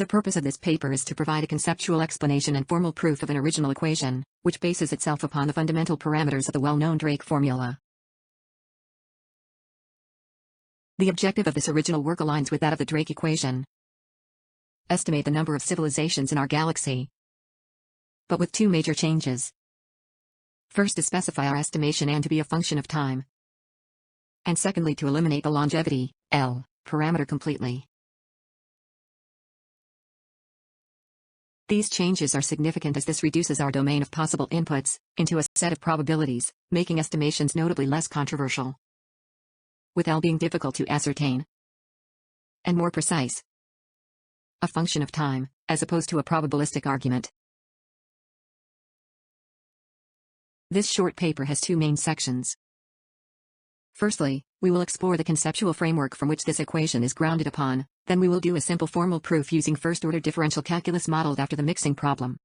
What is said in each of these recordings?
The purpose of this paper is to provide a conceptual explanation and formal proof of an original equation, which bases itself upon the fundamental parameters of the well-known Drake formula. The objective of this original work aligns with that of the Drake equation. Estimate the number of civilizations in our galaxy, but with two major changes. First, to specify our estimation and to be a function of time. And secondly, to eliminate the longevity, L, parameter completely. These changes are significant as this reduces our domain of possible inputs into a set of probabilities, making estimations notably less controversial, with L being difficult to ascertain and more precise, a function of time, as opposed to a probabilistic argument. This short paper has two main sections. Firstly, we will explore the conceptual framework from which this equation is grounded upon, then we will do a simple formal proof using first-order differential calculus modeled after the mixing problem.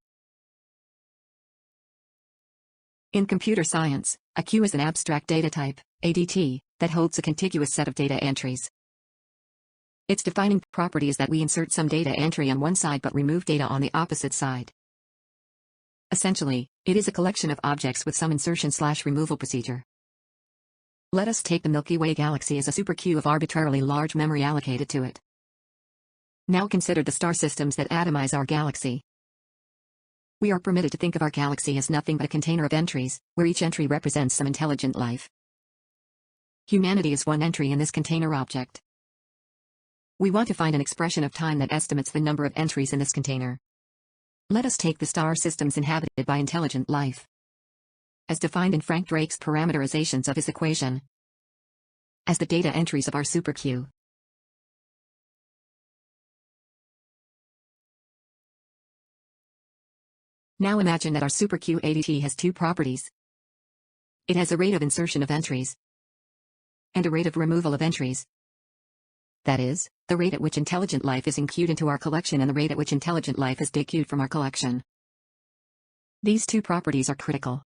In computer science, a Q is an abstract data type, ADT, that holds a contiguous set of data entries. Its defining property is that we insert some data entry on one side but remove data on the opposite side. Essentially, it is a collection of objects with some insertion/removal procedure. Let us take the Milky Way galaxy as a super Q of arbitrarily large memory allocated to it. Now consider the star systems that atomize our galaxy. We are permitted to think of our galaxy as nothing but a container of entries, where each entry represents some intelligent life. Humanity is one entry in this container object. We want to find an expression of time that estimates the number of entries in this container. Let us take the star systems inhabited by intelligent life, as defined in Frank Drake's parameterizations of his equation, as the data entries of our super Q. Now imagine that our super Q ADT has two properties. It has a rate of insertion of entries and a rate of removal of entries. That is, the rate at which intelligent life is included into our collection and the rate at which intelligent life is dequeued from our collection. These two properties are critical.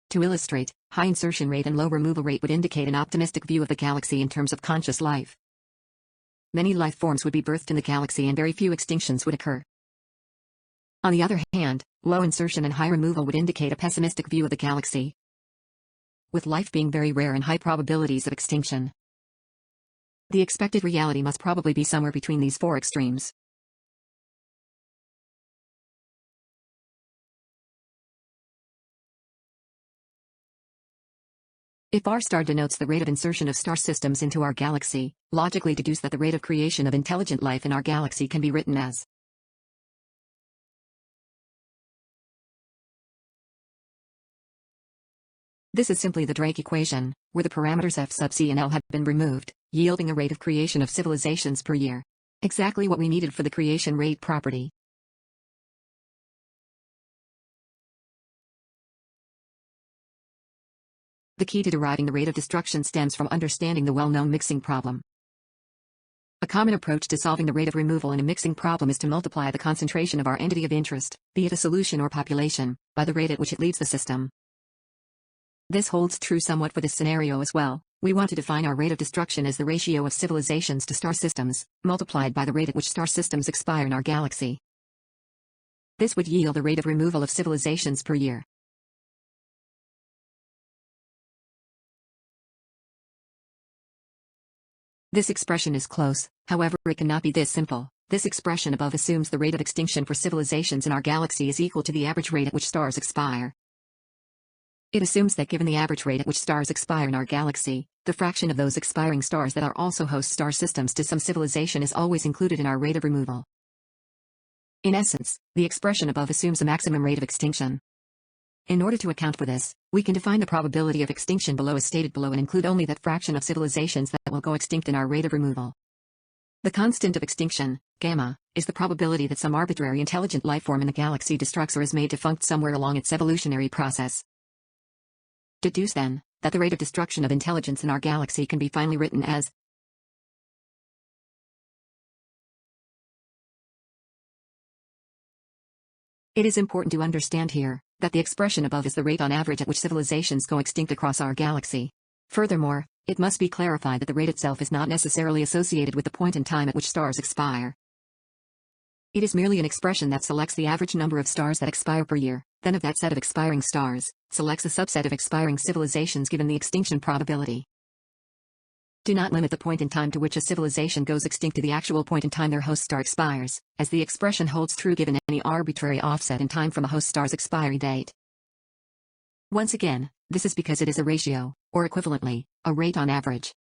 To illustrate, high insertion rate and low removal rate would indicate an optimistic view of the galaxy in terms of conscious life. Many life forms would be birthed in the galaxy and very few extinctions would occur. On the other hand, low insertion and high removal would indicate a pessimistic view of the galaxy, with life being very rare and high probabilities of extinction. The expected reality must probably be somewhere between these four extremes. If our star denotes the rate of insertion of star systems into our galaxy, logically deduce that the rate of creation of intelligent life in our galaxy can be written as This is simply the Drake equation, where the parameters f sub c and L have been removed, yielding a rate of creation of civilizations per year. Exactly what we needed for the creation rate property. The key to deriving the rate of destruction stems from understanding the well-known mixing problem. A common approach to solving the rate of removal in a mixing problem is to multiply the concentration of our entity of interest, be it a solution or population, by the rate at which it leaves the system. This holds true somewhat for this scenario as well. We want to define our rate of destruction as the ratio of civilizations to star systems, multiplied by the rate at which star systems expire in our galaxy. This would yield the rate of removal of civilizations per year. This expression is close, however it cannot be this simple. This expression above assumes the rate of extinction for civilizations in our galaxy is equal to the average rate at which stars expire. It assumes that given the average rate at which stars expire in our galaxy, the fraction of those expiring stars that are also host star systems to some civilization is always included in our rate of removal. In essence, the expression above assumes a maximum rate of extinction. In order to account for this, we can define the probability of extinction below as stated below and include only that fraction of civilizations that will go extinct in our rate of removal. The constant of extinction, gamma, is the probability that some arbitrary intelligent life form in the galaxy destructs or is made defunct somewhere along its evolutionary process. Deduce then, that the rate of destruction of intelligence in our galaxy can be finally written as It is important to understand here, that the expression above is the rate on average at which civilizations go extinct across our galaxy. Furthermore, It must be clarified that the rate itself is not necessarily associated with the point in time at which stars expire. It is merely an expression that selects the average number of stars that expire per year, then of that set of expiring stars, selects a subset of expiring civilizations given the extinction probability. Do not limit the point in time to which a civilization goes extinct to the actual point in time their host star expires, as the expression holds true given any arbitrary offset in time from a host star's expiry date. Once again, this is because it is a ratio, or equivalently, a rate on average.